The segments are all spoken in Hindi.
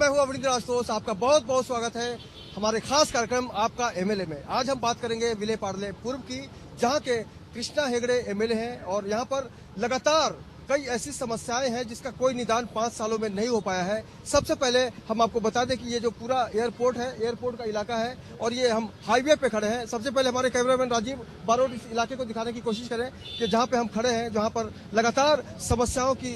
मैं हूं अवनींद्र आशुतोष। आपका बहुत बहुत स्वागत है हमारे खास कार्यक्रम आपका एमएलए में। आज हम बात करेंगे विले पार्ले पूर्व की, जहां के कृष्णा हेगड़े एमएलए हैं और यहां पर लगातार कई ऐसी समस्याएं हैं जिसका कोई निदान 5 सालों में नहीं हो पाया है। सबसे पहले हम आपको बता दें कि ये जो पूरा एयरपोर्ट है, एयरपोर्ट का इलाका है और ये हम हाईवे पे खड़े हैं। सबसे पहले हमारे कैमरामैन राजीव बारोट इस इलाके को दिखाने की कोशिश करें कि जहाँ पे हम खड़े हैं, जहाँ पर लगातार समस्याओं की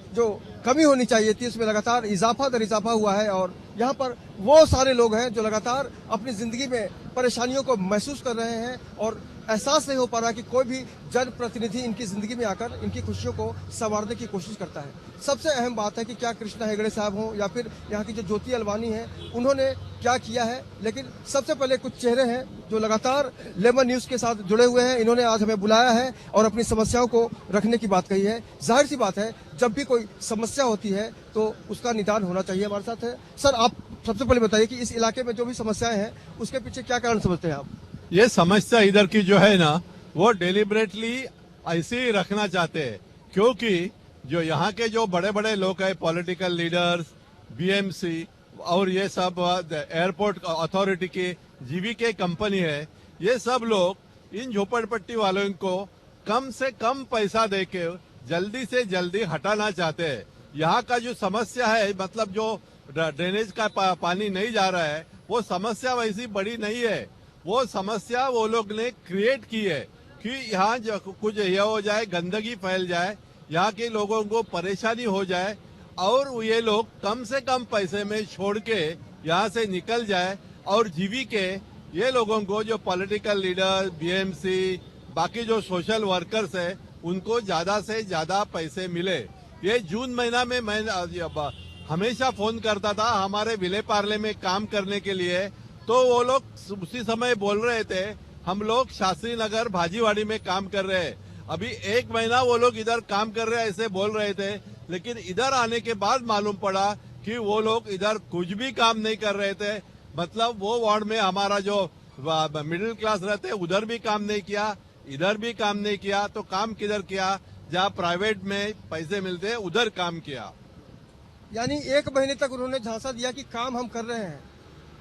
जो कमी होनी चाहिए थी उसमें लगातार इजाफा दर इजाफा हुआ है। और यहाँ पर वो सारे लोग हैं जो लगातार अपनी जिंदगी में परेशानियों को महसूस कर रहे हैं और एहसास नहीं हो पा रहा कि कोई भी जनप्रतिनिधि इनकी जिंदगी में आकर इनकी खुशियों को संवारने की कोशिश करता है। सबसे अहम बात है कि क्या कृष्णा हेगड़े साहब हों या फिर यहाँ की जो ज्योति अलवानी है, उन्होंने क्या किया है। लेकिन सबसे पहले कुछ चेहरे हैं जो लगातार लेमन न्यूज के साथ जुड़े हुए हैं। इन्होंने आज हमें बुलाया है और अपनी समस्याओं को रखने की बात कही है। जाहिर सी बात है, जब भी कोई समस्या होती है तो उसका निदान होना चाहिए। हमारे साथ है सर, आप सबसे पहले बताइए कि इस इलाके में जो भी समस्याएं हैं उसके पीछे क्या कारण समझते हैं आप? ये समस्या इधर की जो है ना, वो डेलिबरेटली ऐसे ही रखना चाहते हैं, क्योंकि जो यहाँ के जो बड़े बड़े लोग हैं, पॉलिटिकल लीडर्स, बीएमसी और ये सब एयरपोर्ट अथॉरिटी की जीवीके कंपनी है, ये सब लोग इन झोपड़पट्टी वालों को कम से कम पैसा देके जल्दी से जल्दी हटाना चाहते हैं। यहाँ का जो समस्या है, मतलब जो ड्रेनेज का पानी नहीं जा रहा है, वो समस्या वैसी बड़ी नहीं है। वो समस्या वो लोग ने क्रिएट की है कि यहाँ कुछ यह हो जाए, गंदगी फैल जाए, यहाँ के लोगों को परेशानी हो जाए और ये लोग कम से कम पैसे में छोड़ के यहाँ से निकल जाए और जीवीके ये लोगों को, जो पॉलिटिकल लीडर, बीएमसी, बाकी जो सोशल वर्कर्स है, उनको ज्यादा से ज्यादा पैसे मिले। ये जून महीना में मैं हमेशा फोन करता था हमारे विले पार्ले में काम करने के लिए, तो वो लोग उसी समय बोल रहे थे हम लोग शास्त्री नगर भाजीवाड़ी में काम कर रहे हैं। अभी 1 महीना वो लोग इधर काम कर रहे हैं ऐसे बोल रहे थे, लेकिन इधर आने के बाद मालूम पड़ा कि वो लोग इधर कुछ भी काम नहीं कर रहे थे। मतलब वो वार्ड में हमारा जो मिडिल क्लास रहते उधर भी काम नहीं किया, इधर भी काम नहीं किया, तो काम किधर किया? जहाँ प्राइवेट में पैसे मिलते हैं उधर काम किया। यानी 1 महीने तक उन्होंने झांसा दिया कि काम हम कर रहे हैं,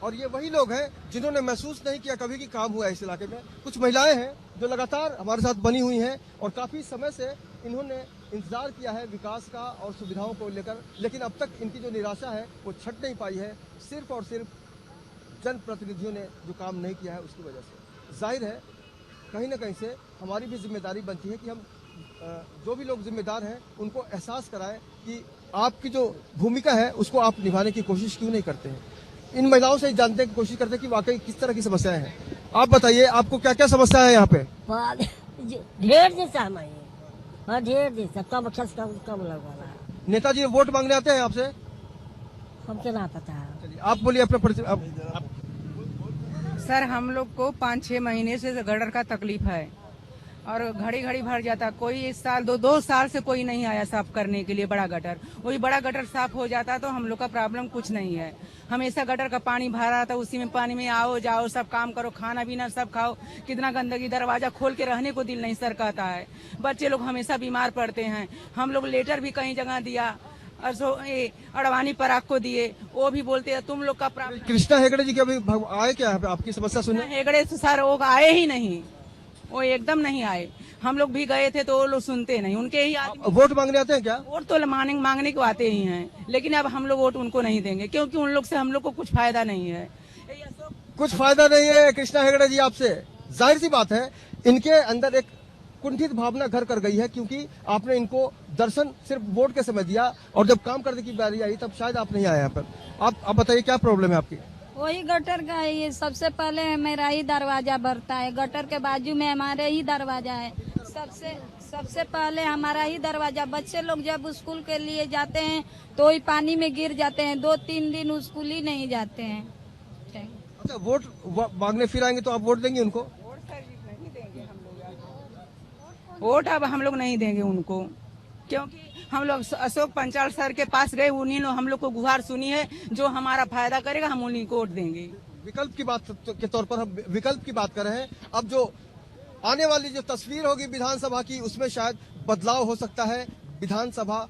और ये वही लोग हैं जिन्होंने महसूस नहीं किया कभी कि काम हुआ है इस इलाके में। कुछ महिलाएं हैं जो लगातार हमारे साथ बनी हुई हैं और काफी समय से इन्होंने इंतजार किया है विकास का और सुविधाओं को लेकर, लेकिन अब तक इनकी जो निराशा है वो छट नहीं पाई है, सिर्फ और सिर्फ जनप्रतिनिधियों ने जो काम नहीं किया है उसकी वजह से। जाहिर है कहीं ना कहीं से हमारी भी जिम्मेदारी बनती है कि हम जो भी लोग जिम्मेदार हैं उनको एहसास कराएं कि आपकी जो भूमिका है उसको आप निभाने की कोशिश क्यों नहीं करते हैं। इन महिलाओं से जानने की कोशिश करते हैं कि वाकई किस तरह की समस्याएं हैं। आप बताइए, आपको क्या क्या समस्या है यहाँ पे? ढेर जैसा हमारे, हाँ ढेर जैसा, कम कम लगा। नेताजी वोट मांगने आते हैं आपसे? हमको ना पता है। चलिए आप बोलिए अपना परिचय। सर, हम लोग को 5-6 महीने से गटर का तकलीफ है और घड़ी घड़ी भर जाता। कोई इस साल 2 साल से कोई नहीं आया साफ करने के लिए बड़ा गटर। वही बड़ा गटर साफ हो जाता तो हम लोग का प्रॉब्लम कुछ नहीं है। हमेशा गटर का पानी भरा था, उसी में पानी में आओ जाओ, सब काम करो, खाना पीना सब खाओ। कितना गंदगी, दरवाजा खोल के रहने को दिल नहीं सर कहता है। बच्चे लोग हमेशा बीमार पड़ते हैं। हम लोग लेटर भी कई जगह दिया, अडवाणी पराग को दिए, वो भी बोलते हैं तुम लोग का प्रॉब्लम। कृष्णा हेगड़े जी के अभी आए क्या आपकी समस्या सुनने? हेगड़े सर वो आए ही नहीं, वो एकदम नहीं आए। हम लोग भी गए थे तो वो लोग सुनते नहीं, उनके ही वोट मांगने आते हैं क्या? वोट तो मांगने को आते ही हैं, लेकिन अब हम लोग वोट उनको नहीं देंगे क्योंकि उन लोग से हम लोग को कुछ फायदा नहीं है। कुछ फायदा नहीं है कृष्णा हेगड़े जी आपसे? जाहिर सी बात है इनके अंदर एक कुंठित भावना घर कर गई है, क्योंकि आपने इनको दर्शन सिर्फ वोट के समय दिया और जब काम करने की बारी आई तब शायद आप नहीं आए यहाँ पर। आप बताइए क्या प्रॉब्लम है आपकी? वही गटर का है। ये सबसे पहले मेरा ही दरवाजा भरता है, गटर के बाजू में हमारे ही दरवाजा है। सबसे पहले हमारा ही दरवाजा। बच्चे लोग जब स्कूल के लिए जाते हैं तो ही पानी में गिर जाते हैं, 2-3 दिन स्कूल ही नहीं जाते हैं। अच्छा, वोट मांगने फिर आएंगे तो आप वोट देंगे उनको? वोट अब हम लोग नहीं देंगे उनको, क्योंकि हम लोग अशोक पंचाल सर के पास गए, उन्हीं ने हम लोग को गुहार सुनी है, जो हमारा फायदा करेगा हम उन्हीं को वोट देंगे। विकल्प की बात के तौर पर हम विकल्प की बात कर रहे हैं। अब जो आने वाली जो तस्वीर होगी विधानसभा की, उसमें शायद बदलाव हो सकता है। विधानसभा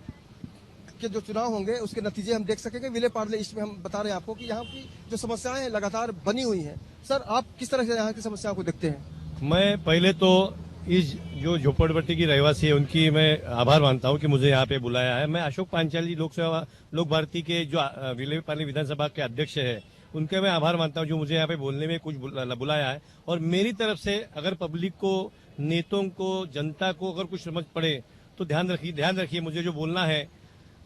के जो चुनाव होंगे उसके नतीजे हम देख सकेंगे। विले पार्ले ईस्ट में हम बता रहे हैं आपको कि यहाँ की जो समस्याएं हैं लगातार बनी हुई हैं। सर, आप किस तरह से यहाँ की समस्याओं को देखते हैं? मैं पहले तो इस जो झोपड़पट्टी की रहवासी है उनकी मैं आभार मानता हूं कि मुझे यहाँ पे बुलाया है। मैं अशोक पांचाल जी लोक भारती के जो विले पार्ले विधानसभा के अध्यक्ष है उनके मैं आभार मानता हूं जो मुझे यहाँ पे बोलने में कुछ बुलाया है। और मेरी तरफ से अगर पब्लिक को, नेताओं को, जनता को अगर कुछ समझ पड़े तो ध्यान रखिए मुझे जो बोलना है।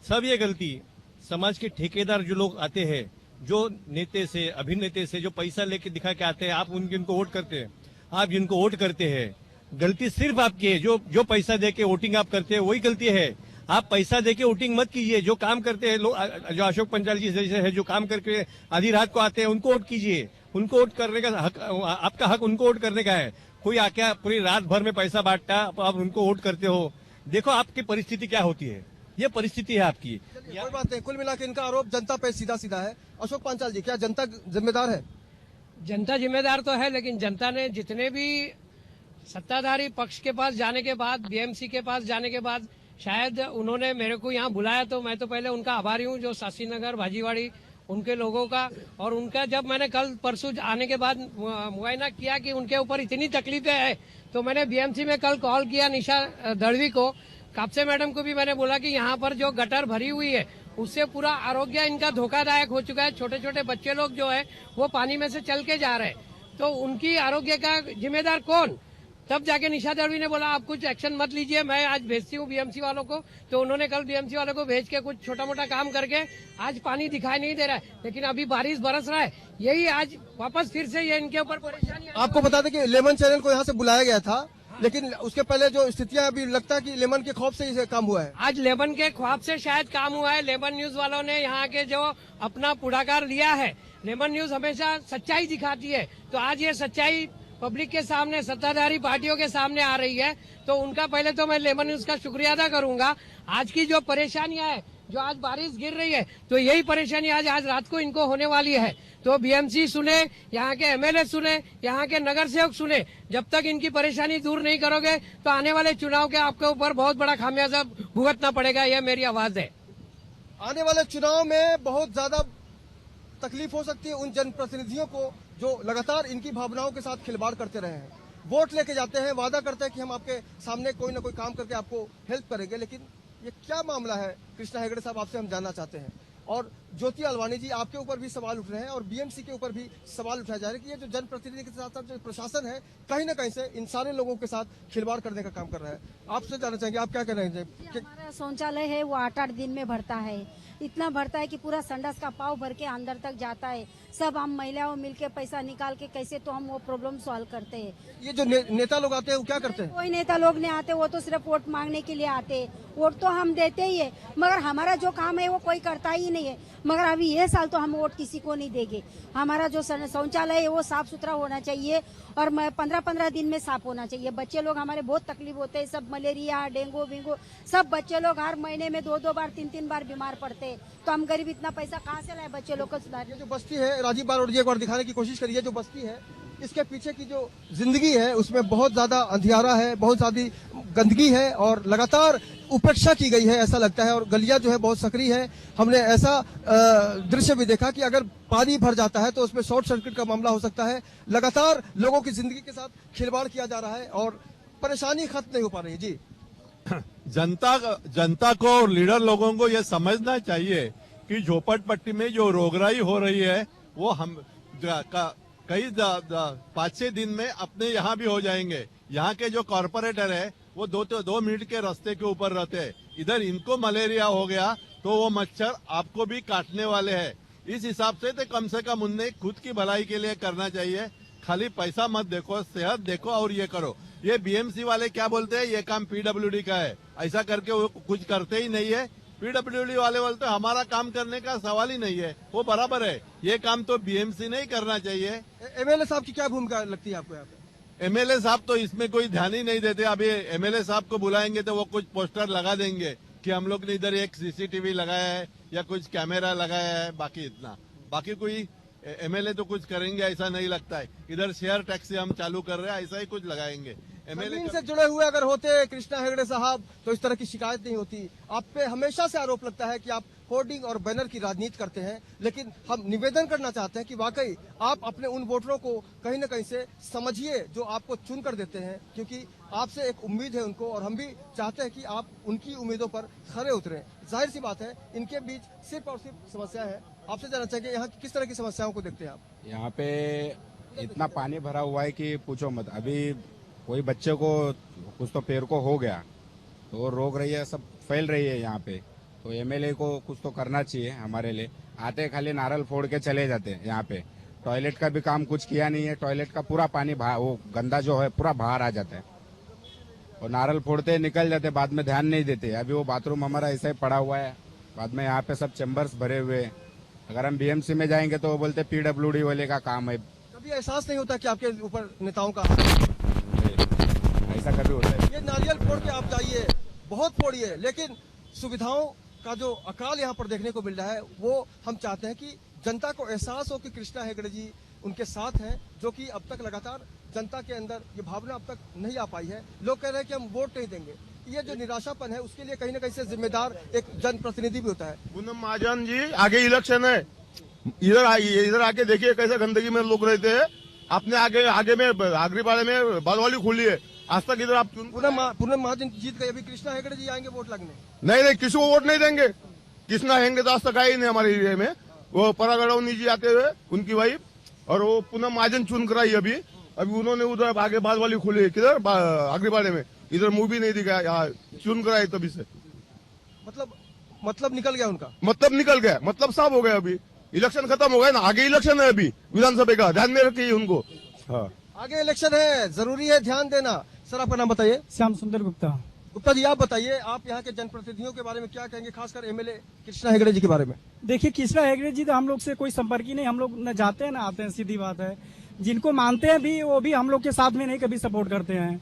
सब ये गलती समाज के ठेकेदार जो लोग आते हैं, जो नेता से, अभिनेता से जो पैसा लेके दिखा के आते हैं, आप उनको वोट करते हैं, आप जिनको वोट करते हैं, गलती सिर्फ आपकी है। जो पैसा दे के वोटिंग आप करते हैं वही गलती है। आप पैसा दे के वोटिंग मत कीजिए। जो काम करते हैं लोग, जो अशोक पंचाल जी जैसे है जो काम करके आधी रात को आते हैं, उनको वोट कीजिए। उनको वोट करने का हक, आपका हक उनको वोट करने का है। कोई आके पूरी रात भर में पैसा बांटता, आप उनको वोट करते हो। देखो आपकी परिस्थिति क्या होती है, ये परिस्थिति है आपकी। कोई बात नहीं, कुल मिला के इनका आरोप जनता पे सीधा सीधा है। अशोक पांचाल जी, क्या जनता जिम्मेदार है? जनता जिम्मेदार तो है, लेकिन जनता ने जितने भी सत्ताधारी पक्ष के पास जाने के बाद, बीएमसी के पास जाने के बाद, शायद उन्होंने मेरे को यहाँ बुलाया तो मैं तो पहले उनका आभारी हूँ, जो शास्त्रीनगर, भाजीवाड़ी उनके लोगों का। और उनका जब मैंने कल परसों आने के बाद मुआयना किया कि उनके ऊपर इतनी तकलीफें हैं, तो मैंने बीएमसी में कल कॉल किया निशा दड़वी को, कापसे मैडम को भी मैंने बोला कि यहाँ पर जो गटर भरी हुई है उससे पूरा आरोग्य इनका धोखादायक हो चुका है। छोटे छोटे बच्चे लोग जो है वो पानी में से चल के जा रहे हैं, तो उनकी आरोग्य का जिम्मेदार कौन? तब जाके निशा दड़वी ने बोला आप कुछ एक्शन मत लीजिए, मैं आज भेजती हूँ बीएमसी वालों को। तो उन्होंने कल बीएमसी वालों को भेज के कुछ छोटा मोटा काम करके आज पानी दिखाई नहीं दे रहा है, लेकिन अभी बारिश बरस रहा है। यही आज वापस फिर से ये इनके ऊपर परेशानी। आपको बता दें कि लेमन चैनल को यहाँ से बुलाया गया था, लेकिन उसके पहले जो स्थितियां अभी लगता है कि लेमन के खौफ से ही काम हुआ है। आज लेमन के ख्वाब से शायद काम हुआ है। लेमन न्यूज वालों ने यहाँ के जो अपना पुढाकार लिया है, लेमन न्यूज हमेशा सच्चाई दिखाती है, तो आज ये सच्चाई पब्लिक के सामने, सत्ताधारी पार्टियों के सामने आ रही है। तो उनका पहले तो मैं लेमन न्यूज का शुक्रिया अदा करूंगा। आज की जो परेशानियां है, जो आज बारिश गिर रही है, तो यही परेशानी आज रात को इनको होने वाली है। तो बीएमसी सुने, यहाँ के एमएलए सुने, यहाँ के नगर सेवक सुने। जब तक इनकी परेशानी दूर नहीं करोगे तो आने वाले चुनाव के आपके ऊपर बहुत बड़ा खामियाजा भुगतना पड़ेगा, यह मेरी आवाज है। आने वाले चुनाव में बहुत ज्यादा तकलीफ हो सकती है उन जनप्रतिनिधियों को जो लगातार इनकी भावनाओं के साथ खिलवाड़ करते रहे हैं। वोट लेके जाते हैं, वादा करते हैं कि हम आपके सामने कोई ना कोई काम करके आपको हेल्प करेंगे, लेकिन ये क्या मामला है कृष्णा हेगड़े साहब, आपसे हम जानना चाहते हैं। और ज्योति अलवानी जी, आपके ऊपर भी सवाल उठ रहे हैं और बीएमसी के ऊपर भी सवाल उठाया जा रहा है कि ये जो जनप्रतिनिधि के साथ साथ जो प्रशासन है, कहीं ना कहीं से इन सारे लोगों के साथ खिलवाड़ करने का काम कर रहा है। आपसे जानना चाहेंगे, आप क्या कह रहे हैं? हमारा शौचालय है वो 8-8 दिन में भरता है, इतना भरता है कि पूरा संडास का पाव भर के अंदर तक जाता है। सब हम महिलाओं मिलके पैसा निकाल के कैसे तो हम वो प्रॉब्लम सॉल्व करते हैं। ये जो नेता लोग आते हैं वो क्या करते हैं? कोई नेता लोग नहीं आते, वो तो सिर्फ वोट मांगने के लिए आते। वोट तो हम देते ही है, मगर हमारा जो काम है वो कोई करता ही नहीं है। मगर अभी ये साल तो हम वोट किसी को नहीं देंगे। हमारा जो शौचालय है वो साफ सुथरा होना चाहिए और 15-15 दिन में साफ होना चाहिए। बच्चे लोग हमारे बहुत तकलीफ होते हैं, सब मलेरिया, डेंगू विंगू, सब बच्चे लोग हर महीने में 2-2 बार 3-3 बार बीमार पड़ते हैं। तो हम गरीब इतना पैसा कहाँ से लाए बच्चे लोग को सुधारने? ये जो बस्ती है, राजीव बारोड़ जी एक बार दिखाने की कोशिश करिए। जो बस्ती है, इसके पीछे की जो जिंदगी है उसमें बहुत ज्यादा अंधियारा है, बहुत ज्यादा गंदगी है और लगातार उपेक्षा की गई है ऐसा लगता है। और गलियां जो है बहुत सक्रिय है। हमने ऐसा दृश्य भी देखा कि अगर पानी भर जाता है तो उसमें शॉर्ट सर्किट का मामला हो सकता है। लगातार लोगों की जिंदगी के साथ खिलवाड़ किया जा रहा है और परेशानी खत्म नहीं हो पा रही है। जी, जनता को और लीडर लोगों को यह समझना चाहिए कि झोपड़पट्टी में जो रोगराई हो रही है वो हम कई 5-6 दिन में अपने यहाँ भी हो जाएंगे। यहाँ के जो कॉर्पोरेटर है वो 2 मिनट के रास्ते के ऊपर रहते हैं। इधर इनको मलेरिया हो गया तो वो मच्छर आपको भी काटने वाले हैं। इस हिसाब से तो कम से कम उन्हें खुद की भलाई के लिए करना चाहिए। खाली पैसा मत देखो, सेहत देखो और ये करो। ये बीएमसी वाले क्या बोलते हैं, ये काम पीडब्ल्यूडी का है, ऐसा करके वो कुछ करते ही नहीं है। पीडब्ल्यूडी वाले बोलते हैं हमारा काम करने का सवाल ही नहीं है, वो बराबर है। ये काम तो बीएमसी नहीं करना चाहिए। एमएलए साहब की क्या भूमिका लगती है आपको यहाँ पे? एमएलए साहब तो इसमें कोई ध्यान ही नहीं देते। अभी एमएलए साहब को बुलाएंगे तो वो कुछ पोस्टर लगा देंगे कि हम लोग ने इधर एक सीसीटीवी लगाया है या कुछ कैमरा लगाया है, बाकी इतना। बाकी कोई एमएलए तो कुछ करेंगे ऐसा नहीं लगता है। इधर शेयर टैक्सी हम चालू कर रहे हैं, ऐसा ही कुछ लगाएंगे। एमएलए जमीन से जुड़े हुए अगर होते कृष्णा हेगड़े साहब तो इस तरह की शिकायत नहीं होती। आप पे हमेशा से आरोप लगता है कि आप होर्डिंग और बैनर की राजनीति करते हैं, लेकिन हम निवेदन करना चाहते हैं कि वाकई आप अपने उन वोटरों को कहीं न कहीं से समझिए जो आपको चुन कर देते हैं, क्योंकि आपसे एक उम्मीद है उनको, और हम भी चाहते हैं कि आप उनकी उम्मीदों पर खरे उतरें। जाहिर सी बात है इनके बीच सिर्फ और सिर्फ समस्या है। आपसे जानना चाहिए यहाँ की किस तरह की समस्याओं को देखते हैं आप? यहाँ पे इतना पानी भरा हुआ है कि पूछो मत। अभी कोई बच्चे को कुछ तो पैर को हो गया तो रोक रही है, सब फैल रही है यहाँ पे। तो एमएलए को कुछ तो करना चाहिए हमारे लिए। आते खाली नारल फोड़ के चले जाते हैं। यहाँ पे टॉयलेट का भी काम कुछ किया नहीं है। टॉयलेट का पूरा पानी वो गंदा जो है पूरा बाहर आ जाता है और नारल फोड़ते निकल जाते, बाद में ध्यान नहीं देते। अभी वो बाथरूम हमारा ऐसा ही पड़ा हुआ है, बाद में यहाँ पे सब चैम्बर्स भरे हुए हैं। अगर हम बीएमसी में जाएंगे तो वो बोलते पीडब्ल्यूडी वाले का काम है। कभी एहसास नहीं होता कि आपके ऊपर नेताओं का ऐसा कभी होता है? ये नारियल फोड़ के आप जाइए, बहुत फोड़िए, लेकिन सुविधाओं का जो अकाल यहाँ पर देखने को मिल रहा है वो हम चाहते हैं कि जनता को एहसास हो कि कृष्णा हेगड़े जी उनके साथ हैं, जो कि अब तक लगातार जनता के अंदर ये भावना अब तक नहीं आ पाई है। लोग कह रहे हैं कि हम वोट नहीं देंगे। ये जो निराशापन है उसके लिए कहीं न कहीं से जिम्मेदार एक जनप्रतिनिधि भी होता है। पूनम महाजन जी, आगे इलेक्शन है, इधर आके देखिए कैसे गंदगी में लोग रहते हैं। अपने आगे में आगरीपाड़े में बालवाली खुली है, आज तक इधर आप पूनम महाजन जीत गए, अभी कृष्णा हेगड़े जी आएंगे वोट लगने? नहीं, किसी को वोट नहीं देंगे। कृष्णा हेगड़े तो आज तक आए ही नहीं हमारे एरिया में। वो परागढ़ जी आते हुए उनकी वाइफ, और वो पूनम महाजन चुन कराई। अभी उन्होंने उधर आगे बालवाली खुली है, किधर आगरीपाड़े में, इधर मूवी नहीं दिखाया, चुन कराई तभी से। मतलब निकल गया उनका, मतलब निकल गया, मतलब साफ हो गया। अभी इलेक्शन खत्म हो गया ना, आगे इलेक्शन है अभी विधानसभा का, ध्यान में रखिए उनको। हाँ, आगे इलेक्शन है, जरूरी है ध्यान देना। सर आपका नाम बताइए? श्याम सुंदर गुप्ता। गुप्ता जी, आप बताइए, आप यहाँ के जनप्रतिनिधियों के बारे में क्या कहेंगे, खासकर एमएलए कृष्णा हेगड़े जी के बारे में? देखिए, कृष्णा हेगड़े जी तो हम लोग से कोई संपर्क ही नहीं, हम लोग न जाते हैं ना आते हैं, सीधी बात है। जिनको मानते हैं भी वो भी हम लोग के साथ में नहीं कभी सपोर्ट करते हैं।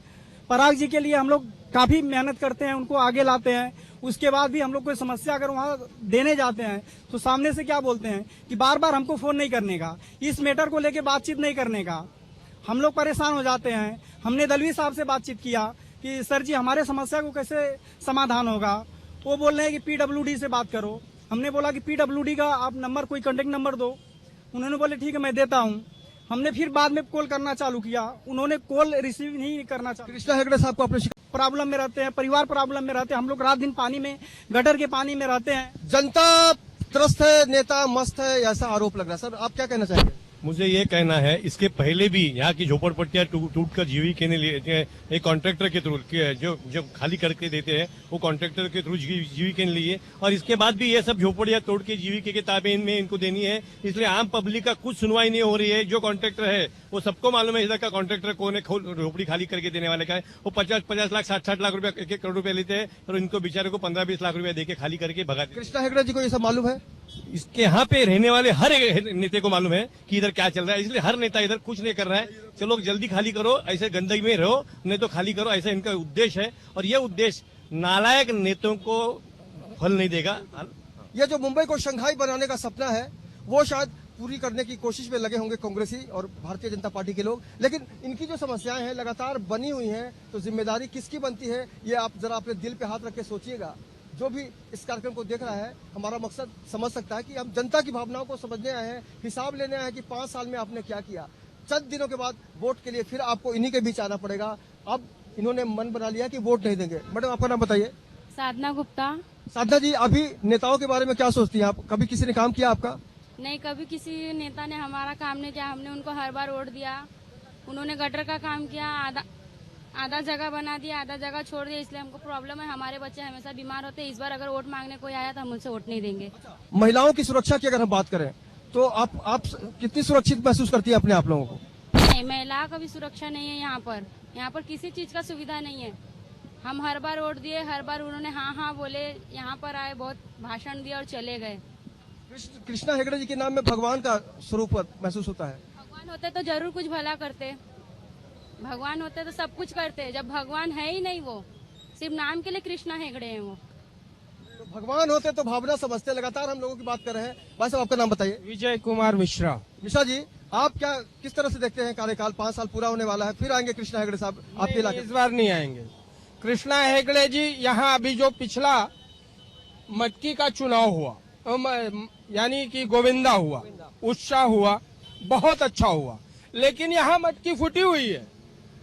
पराग जी के लिए हम लोग काफी मेहनत करते हैं, उनको आगे लाते हैं। उसके बाद भी हम लोग कोई समस्या अगर वहाँ देने जाते हैं तो सामने से क्या बोलते हैं कि बार बार हमको फोन नहीं करने का, इस मैटर को लेके बातचीत नहीं करने का। हम लोग परेशान हो जाते हैं। हमने दलवी साहब से बातचीत किया कि सर जी हमारे समस्या को कैसे समाधान होगा। वो बोल रहे हैं कि पीडब्ल्यूडी से बात करो। हमने बोला कि पीडब्ल्यूडी का आप नंबर, कोई कॉन्टेक्ट नंबर दो। उन्होंने बोले ठीक है मैं देता हूँ। हमने फिर बाद में कॉल करना चालू किया, उन्होंने कॉल रिसीव नहीं करना चालू। कृष्णा हेगड़े साहब को अपने प्रॉब्लम में रहते हैं, परिवार प्रॉब्लम में रहते हैं। हम लोग रात दिन पानी में, गटर के पानी में रहते हैं। जनता त्रस्त है, नेता मस्त है, ऐसा आरोप लग रहा है। सर आप क्या कहना चाहेंगे? मुझे ये कहना है, इसके पहले भी यहाँ की झोपड़पट्टियां टूट कर जीविका के लिए एक कॉन्ट्रैक्टर के थ्रू जो खाली करके देते हैं वो कॉन्ट्रैक्टर के थ्रू जीविका के लिए, और इसके बाद भी ये सब झोपड़ियां तोड़ के जीविका के ताबे में इनको देनी है। इसलिए आम पब्लिक का कुछ सुनवाई नहीं हो रही है। जो कॉन्ट्रैक्टर है वो सबको मालूम है इधर का कॉन्ट्रैक्टर कौन है, झोपड़ी खाली करके देने वाले का है। वो 50-50 लाख 60 लाख रुपया, 1 करोड़ रुपया लेते हैं और इनको बेचारे को 15-20 लाख रुपया देके खाली करके भगा देते। कृष्णा हेगड़े जी को ये सब मालूम है? इसके यहाँ पे रहने वाले हर एक नेता को मालूम है कि इधर क्या चल रहा है। इसलिए हर नेता इधर कुछ नहीं कर रहा है। चलो जल्दी खाली करो, ऐसे गंदगी में रहो, नहीं तो खाली करो, ऐसा इनका उद्देश्य है। और ये उद्देश्य नालायक नेताओं को फल नहीं देगा। ये जो मुंबई को शंघाई बनाने का सपना है वो शायद पूरी करने की कोशिश में लगे होंगे कांग्रेसी और भारतीय जनता पार्टी के लोग, लेकिन इनकी जो समस्याएं हैं लगातार बनी हुई हैं, तो जिम्मेदारी किसकी बनती है ये आप जरा अपने दिल पे हाथ रख के सोचिएगा। जो भी इस कार्यक्रम को देख रहा है, हमारा मकसद समझ सकता है कि हम जनता की भावनाओं को समझने आए हैं, हिसाब लेने आए हैं कि 5 साल में आपने क्या किया। चंद दिनों के बाद वोट के लिए फिर आपको इन्हीं के बीच आना पड़ेगा। अब इन्होंने मन बना लिया कि वोट नहीं देंगे। मैडम आपका नाम बताइए? साधना गुप्ता। साधना जी, अभी नेताओं के बारे में क्या सोचती हैं आप? कभी किसी ने काम किया आपका? नहीं, कभी किसी नेता ने हमारा काम नहीं किया। हमने उनको हर बार वोट दिया। उन्होंने गटर का काम किया, आधा जगह बना दिया, आधा जगह छोड़ दिया। इसलिए हमको प्रॉब्लम है, हमारे बच्चे हमेशा बीमार होते हैं। इस बार अगर वोट मांगने कोई आया तो हम उनसे वोट नहीं देंगे। महिलाओं की सुरक्षा की अगर हम बात करें तो आप कितनी सुरक्षित महसूस करती है अपने आप लोगों को? नहीं, महिलाओं का भी सुरक्षा नहीं है यहाँ पर। यहाँ पर किसी चीज का सुविधा नहीं है। हम हर बार वोट दिए, हर बार उन्होंने हाँ हाँ बोले, यहाँ पर आए, बहुत भाषण दिया और चले गए। कृष्णा हेगड़े जी के नाम में भगवान का स्वरूप महसूस होता है। भगवान होते तो जरूर कुछ भला करते, भगवान होते तो सब कुछ करते। जब भगवान है ही नहीं, वो सिर्फ नाम के लिए कृष्णा हेगड़े हैं। वो तो भगवान होते तो भावना समझते। लगातार हम लोगों की बात कर रहे हैं। भाई साहब आपका नाम बताइए? विजय कुमार मिश्रा। मिश्रा जी, आप क्या किस तरह से देखते हैं कार्यकाल 5 साल पूरा होने वाला है, फिर आएंगे कृष्णा हेगड़े साहब आपके इलाके? इस बार नहीं आएंगे कृष्णा हेगड़े जी। यहाँ अभी जो पिछला मटकी का चुनाव हुआ, यानी कि गोविंदा हुआ, उत्साह हुआ, बहुत अच्छा हुआ, लेकिन यहाँ मटकी फूटी हुई है,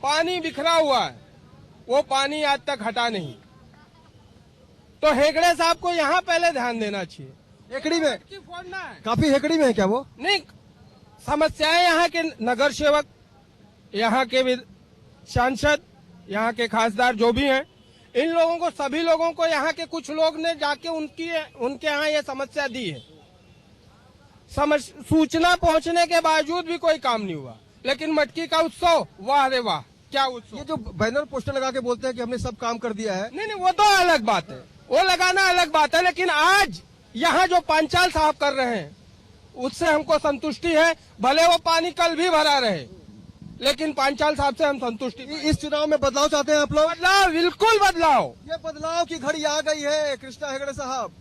पानी बिखरा हुआ है, वो पानी आज तक हटा नहीं। तो हेगड़े साहब को यहाँ पहले ध्यान देना चाहिए। हेकड़ी में फोड़ना है, काफी हेकड़ी में है क्या वो? नहीं, समस्याएं यहाँ के नगर सेवक, यहाँ के सांसद, यहाँ के खासदार जो भी हैं, इन लोगों को, सभी लोगों को यहाँ के कुछ लोग ने जाके उनके यहाँ ये समस्या दी है। सूचना पहुँचने के बावजूद भी कोई काम नहीं हुआ। लेकिन मटकी का उत्सव, वाह रे वाह, क्या उत्सव! ये जो बैनर पोस्टर लगा के बोलते हैं कि हमने सब काम कर दिया है, नहीं, वो तो अलग बात है, वो लगाना अलग बात है, लेकिन आज यहाँ जो पांचाल साहब कर रहे हैं उससे हमको संतुष्टि है। भले वो पानी कल भी भरा रहे, लेकिन पांचाल साहब से हम संतुष्टि। इस चुनाव में बदलाव चाहते हैं आप लोग? बदलाव, बिल्कुल बदलाव। ये बदलाव की घड़ी आ गई है कृष्णा हेगड़े साहब।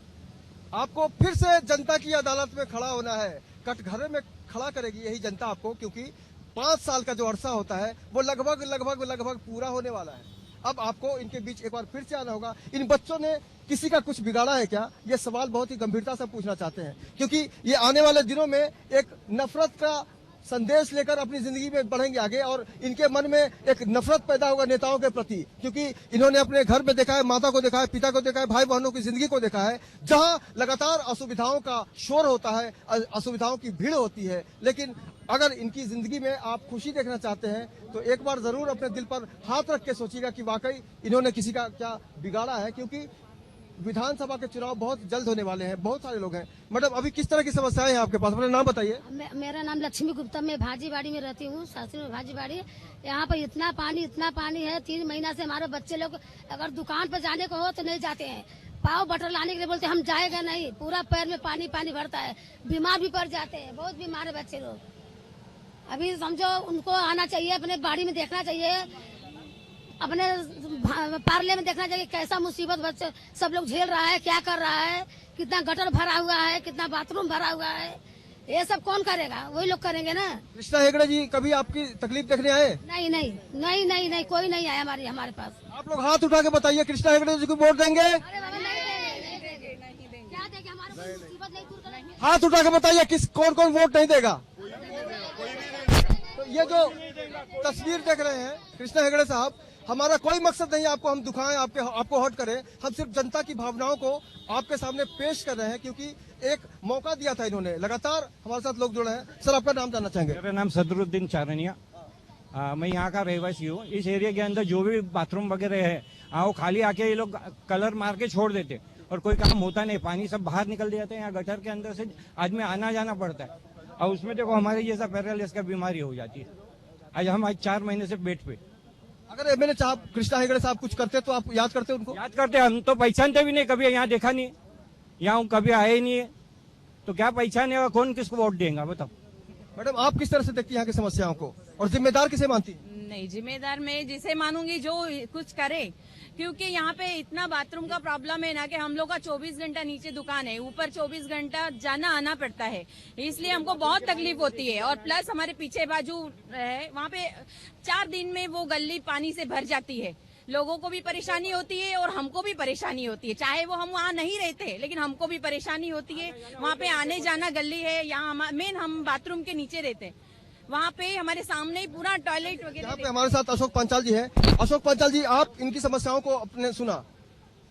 आपको फिर से जनता की अदालत में खड़ा होना है, कटघरे में खड़ा करेगी यही जनता आपको, क्योंकि 5 साल का जो अरसा होता है वो लगभग पूरा होने वाला है। अब आपको इनके बीच एक बार फिर से आना होगा। इन बच्चों ने किसी का कुछ बिगाड़ा है क्या? ये सवाल बहुत ही गंभीरता से पूछना चाहते हैं, क्योंकि ये आने वाले दिनों में एक नफरत का संदेश लेकर अपनी जिंदगी में बढ़ेंगे आगे, और इनके मन में एक नफरत पैदा होगा नेताओं के प्रति, क्योंकि इन्होंने अपने घर में देखा है, माता को देखा है, पिता को देखा है, भाई बहनों की जिंदगी को देखा है, जहां लगातार असुविधाओं का शोर होता है, असुविधाओं की भीड़ होती है। लेकिन अगर इनकी जिंदगी में आप खुशी देखना चाहते हैं तो एक बार जरूर अपने दिल पर हाथ रख के सोचिएगा कि वाकई इन्होंने किसी का क्या बिगाड़ा है, क्योंकि विधानसभा के चुनाव बहुत जल्द होने वाले हैं, बहुत सारे लोग हैं। मैडम, अभी किस तरह की समस्याएं हैं आपके पास, अपना नाम बताइए। मेरा नाम लक्ष्मी गुप्ता, मैं भाजीबाड़ी में रहती हूँ, शास्त्री में भाजीबाड़ी। यहाँ पर इतना पानी है, 3 महीना से हमारे बच्चे लोग अगर दुकान पर जाने को हो तो नहीं जाते हैं, पाव बटर लाने के लिए बोलते हम जाएगा नहीं, पूरा पैर में पानी भरता है, बीमार भी पड़ जाते हैं, बहुत बीमार है बच्चे लोग। अभी समझो उनको आना चाहिए, अपने बाड़ी में देखना चाहिए, अपने पार्ले में देखना चाहिए कैसा मुसीबत बच्चे सब लोग झेल रहा है, क्या कर रहा है, कितना गटर भरा हुआ है, कितना बाथरूम भरा हुआ है, ये सब कौन करेगा? वही लोग करेंगे ना। कृष्णा हेगड़े जी कभी आपकी तकलीफ देखने आए? नहीं, कोई नहीं आया हमारे पास। आप लोग हाथ उठा के बताइए, कृष्णा हेगड़े जी को वोट देंगे? हाथ उठा के बताइए कौन वोट नहीं देगा। तो ये जो तस्वीर देख रहे हैं कृष्णा हेगड़े साहब, हमारा कोई मकसद नहीं है आपको हम दुखाएं, आपको हर्ट करें, हम सिर्फ जनता की भावनाओं को आपके सामने पेश कर रहे हैं, क्योंकि एक मौका दिया था इन्होंने। लगातार हमारे साथ लोग जुड़े हैं। सर, आपका नाम जानना चाहेंगे? मेरा नाम सदरुद्दीन चारनिया, मैं यहाँ का रहवासी हूँ। इस एरिया के अंदर जो भी बाथरूम वगैरह है वो खाली आके ये लोग कलर मार के छोड़ देते और कोई काम होता नहीं, पानी सब बाहर निकल जाते हैं। यहाँ गटर के अंदर से आदमी आना जाना पड़ता है, और उसमें देखो हमारे जैसा पैरालिसिस का बीमारी हो जाती है। आज 4 महीने से बेड पे। अगर एमएलए साहब कृष्णा हेगड़े साहब कुछ करते तो आप याद करते उनको? याद करते, हम तो पहचानते भी नहीं, कभी यहाँ देखा नहीं, यहाँ कभी आए ही नहीं है, तो क्या पहचानेगा, कौन किसको वोट देगा बताओ। मैडम, आप किस तरह से देखती हैं यहाँ की समस्याओं को, और जिम्मेदार किसे मानती हैं? नहीं, जिम्मेदार मैं जिसे मानूंगी जो कुछ करे, क्योंकि यहाँ पे इतना बाथरूम का प्रॉब्लम है ना कि हम लोग का 24 घंटा नीचे दुकान है, ऊपर 24 घंटा जाना आना पड़ता है, इसलिए हमको बहुत तकलीफ होती है। और प्लस हमारे पीछे बाजू है, वहाँ पे 4 दिन में वो गली पानी से भर जाती है, लोगों को भी परेशानी होती है और हमको भी परेशानी होती है, चाहे वो हम वहाँ नहीं रहते, लेकिन हमको भी परेशानी होती है। वहाँ पे आने जाना गली है, यहाँ मेन हम बाथरूम के नीचे रहते हैं, वहाँ पे हमारे सामने ही पूरा टॉयलेट वगैरह। यहाँ पे हमारे साथ अशोक पांचाल जी हैं। अशोक पांचाल जी, आप इनकी समस्याओं को अपने सुना,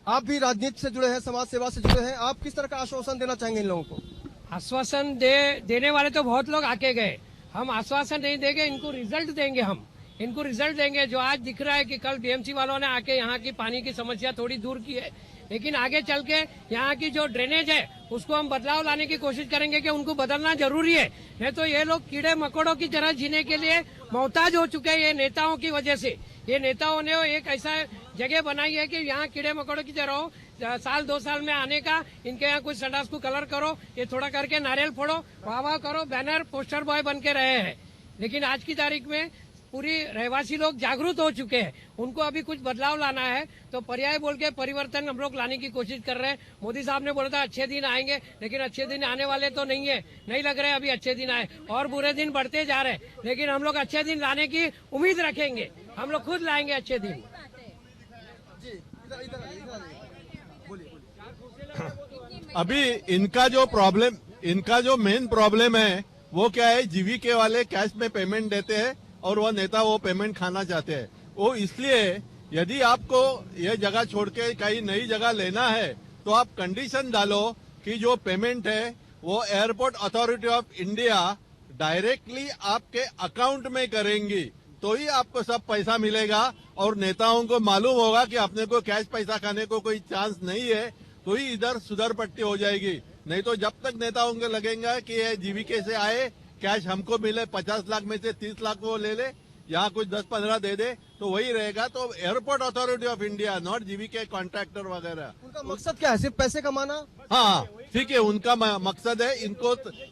आप भी राजनीति से जुड़े हैं, समाज सेवा से जुड़े हैं, आप किस तरह का आश्वासन देना चाहेंगे इन लोगों को? आश्वासन देने वाले तो बहुत लोग आके गए, हम आश्वासन नहीं देंगे, इनको रिजल्ट देंगे, हम इनको रिजल्ट देंगे। जो आज दिख रहा है कि कल बीएमसी वालों ने आके यहाँ की पानी की समस्या थोड़ी दूर की है, लेकिन आगे चल के यहाँ की जो ड्रेनेज है उसको हम बदलाव लाने की कोशिश करेंगे कि उनको बदलना जरूरी है। नहीं तो ये लोग कीड़े मकोड़ों की तरह जीने के लिए मोहताज हो चुके हैं, ये नेताओं की वजह से। ये नेताओं ने एक ऐसा जगह बनाई है कि यहाँ कीड़े मकोड़ों की तरह हो, 1-2 साल में आने का, इनके यहाँ कुछ संडास को कलर करो, ये थोड़ा करके नारियल फोड़ो, वाह वाह करो, बैनर पोस्टर बॉय बन के रहे हैं। लेकिन आज की तारीख में पूरी रहवासी लोग जागरूक हो चुके हैं। उनको अभी कुछ बदलाव लाना है, तो पर्याय बोल के परिवर्तन हम लोग लाने की कोशिश कर रहे हैं। मोदी साहब ने बोला था अच्छे दिन आएंगे, लेकिन अच्छे दिन आने वाले तो नहीं है, नहीं लग रहे अभी अच्छे दिन आए, और बुरे दिन बढ़ते जा रहे हैं। लेकिन हम लोग अच्छे दिन लाने की उम्मीद रखेंगे, हम लोग खुद लाएंगे अच्छे दिन। अभी इनका जो मेन प्रॉब्लम है वो क्या है, जीवीके वाले कैश में पेमेंट देते हैं और वो नेता वो पेमेंट खाना चाहते हैं। वो इसलिए यदि आपको ये जगह छोड़ के कहीं नई जगह लेना है तो आप कंडीशन डालो कि जो पेमेंट है वो airport authority of India directly आपके अकाउंट में करेंगी, तो ही आपको सब पैसा मिलेगा। और नेताओं को मालूम होगा कि अपने को कैश पैसा खाने को कोई चांस नहीं है, तो ही इधर सुधर पट्टी हो जाएगी। नहीं तो जब तक नेताओं को लगेगा कि ये जीवीके से आए, कैश हमको मिले, 50 लाख में से 30 लाख वो ले ले, यहाँ कुछ 10-15 दे दे, तो वही रहेगा। तो airport authority of India, not GVK contractor वगैरह। उनका मकसद क्या है, सिर्फ पैसे कमाना? हाँ ठीक है, उनका मकसद है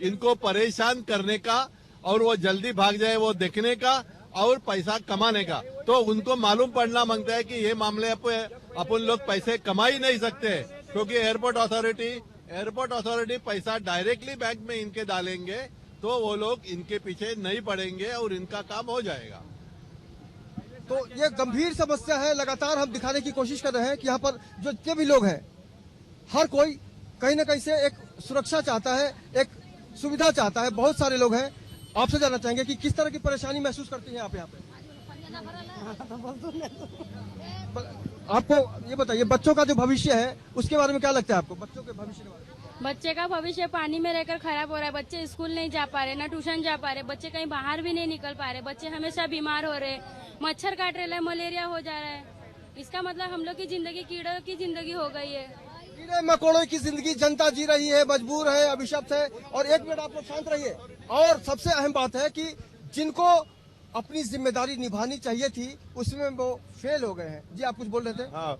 इनको परेशान करने का, और वो जल्दी भाग जाए वो देखने का, और पैसा कमाने का। तो उनको मालूम पड़ना मांगता है कि ये मामले अपन लोग पैसे कमा ही नहीं सकते, क्योंकि एयरपोर्ट अथॉरिटी पैसा डायरेक्टली बैंक में इनके डालेंगे, तो वो लोग इनके पीछे नहीं पड़ेंगे और इनका काम हो जाएगा। तो ये गंभीर समस्या है। लगातार हम दिखाने की कोशिश कर रहे हैं कि यहाँ पर जो जितने भी लोग हैं, हर कोई कहीं ना कहीं से एक सुरक्षा चाहता है, एक सुविधा चाहता है। बहुत सारे लोग हैं। आपसे जानना चाहेंगे कि किस तरह की परेशानी महसूस करती हैं आप यहाँ पे? आपको ये बताइए, बच्चों का जो भविष्य है उसके बारे में क्या लगता है आपको? बच्चों के भविष्य के बारे में? बच्चे का भविष्य पानी में रहकर खराब हो रहा है। बच्चे स्कूल नहीं जा पा रहे, ना ट्यूशन जा पा रहे, बच्चे कहीं बाहर भी नहीं निकल पा रहे, बच्चे हमेशा बीमार हो रहे, मच्छर काट रहे, मलेरिया हो जा रहा है। इसका मतलब हम लोग की जिंदगी कीड़ों की जिंदगी हो गई है। कीड़े मकोड़ों की जिंदगी जनता जी रही है, मजबूर है, अभिशप्त है। और एक मिनट आप लोग शांत रहिए। और सबसे अहम बात है कि जिनको अपनी जिम्मेदारी निभानी चाहिए थी उसमें वो फेल हो गए हैं। जी आप कुछ बोल रहे थे? हाँ,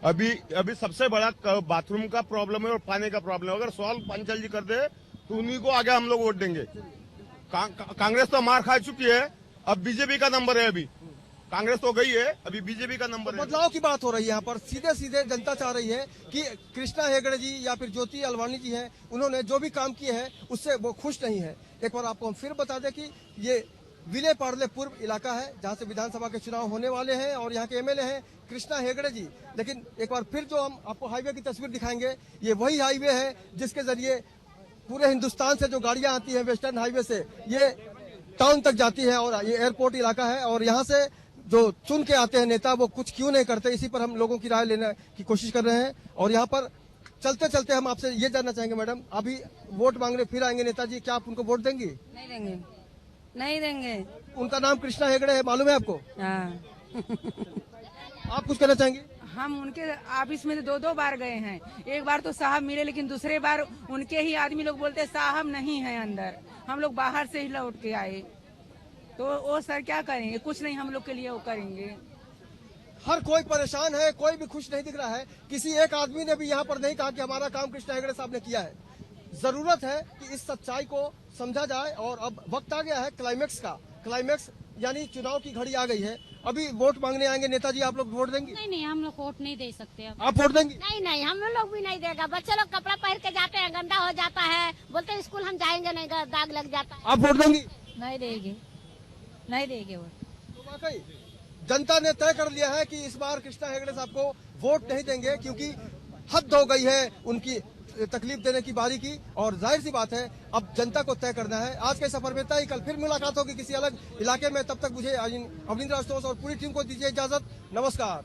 अभी सबसे बड़ा बाथरूम का प्रॉब्लम है और पानी का प्रॉब्लम है। अगर सॉल्व पांचाल जी कर दे तो उन्हीं को आगे हम लोग वोट देंगे। कांग्रेस तो मार खा चुकी है, अब बीजेपी का नंबर है। अभी कांग्रेस तो गई है, अभी बीजेपी का नंबर है। बदलाव की बात हो रही है यहाँ पर। सीधे सीधे जनता चाह रही है कि कृष्णा हेगड़े जी या फिर ज्योति अलवानी जी हैं, उन्होंने जो भी काम किए हैं उससे वो खुश नहीं है। एक बार आपको हम फिर बता दें कि ये विले पार्ले पूर्व इलाका है, जहां से विधानसभा के चुनाव होने वाले हैं, और यहाँ के एमएलए हैं कृष्णा हेगड़े जी। लेकिन एक बार फिर जो हम आपको हाईवे की तस्वीर दिखाएंगे, ये वही हाईवे है जिसके जरिए पूरे हिंदुस्तान से जो गाड़ियां आती हैं वेस्टर्न हाईवे से, ये टाउन तक जाती है। और ये एयरपोर्ट इलाका है, और यहाँ से जो चुन के आते हैं नेता वो कुछ क्यों नहीं करते, इसी पर हम लोगों की राय लेने की कोशिश कर रहे हैं। और यहाँ पर चलते चलते हम आपसे ये जानना चाहेंगे, मैडम अभी वोट मांगने फिर आएंगे नेताजी, क्या आप उनको वोट देंगी? नहीं देंगे, नहीं देंगे। उनका नाम कृष्णा हेगड़े है, मालूम है आपको? हाँ। आप कुछ कहना चाहेंगे? हम उनके ऑफिस में 2-2 बार गए हैं। एक बार तो साहब मिले, लेकिन दूसरे बार उनके ही आदमी लोग बोलते साहब नहीं है अंदर, हम लोग बाहर से ही लौट के आए। तो वो सर क्या करेंगे, कुछ नहीं हम लोग के लिए वो करेंगे। हर कोई परेशान है, कोई भी खुश नहीं दिख रहा है। किसी एक आदमी ने भी यहाँ पर नहीं कहा कि हमारा काम कृष्णा हेगड़े साहब ने किया है। जरूरत है कि इस सच्चाई को समझा जाए, और अब वक्त आ गया है क्लाइमेक्स का। क्लाइमेक्स यानी चुनाव की घड़ी आ गई है। अभी वोट मांगने आएंगे नेताजी, आप लोग वोट देंगे? नहीं नहीं, हम लोग वोट नहीं दे सकते। आप वोट देंगे? नहीं नहीं, हम लोग भी नहीं देगा। बच्चे लोग कपड़ा पहन के जाते हैं, गंदा हो जाता है, बोलते हैं स्कूल हम जाएंगे नहीं, दाग लग जाता है। आप वोट देंगी? नहीं देंगे, नहीं देंगे वोट। तो वाकई जनता ने तय कर लिया है कि इस बार कृष्णा हेगड़े साहब को वोट नहीं देंगे, क्योंकि हद हो गई है उनकी तकलीफ देने की बारी की। और जाहिर सी बात है अब जनता को तय करना है। आज के सफर में तय, कल फिर मुलाकात होगी किसी अलग इलाके में। तब तक मुझे अविंद्र आशुतोष और पूरी टीम को दीजिए इजाजत। नमस्कार।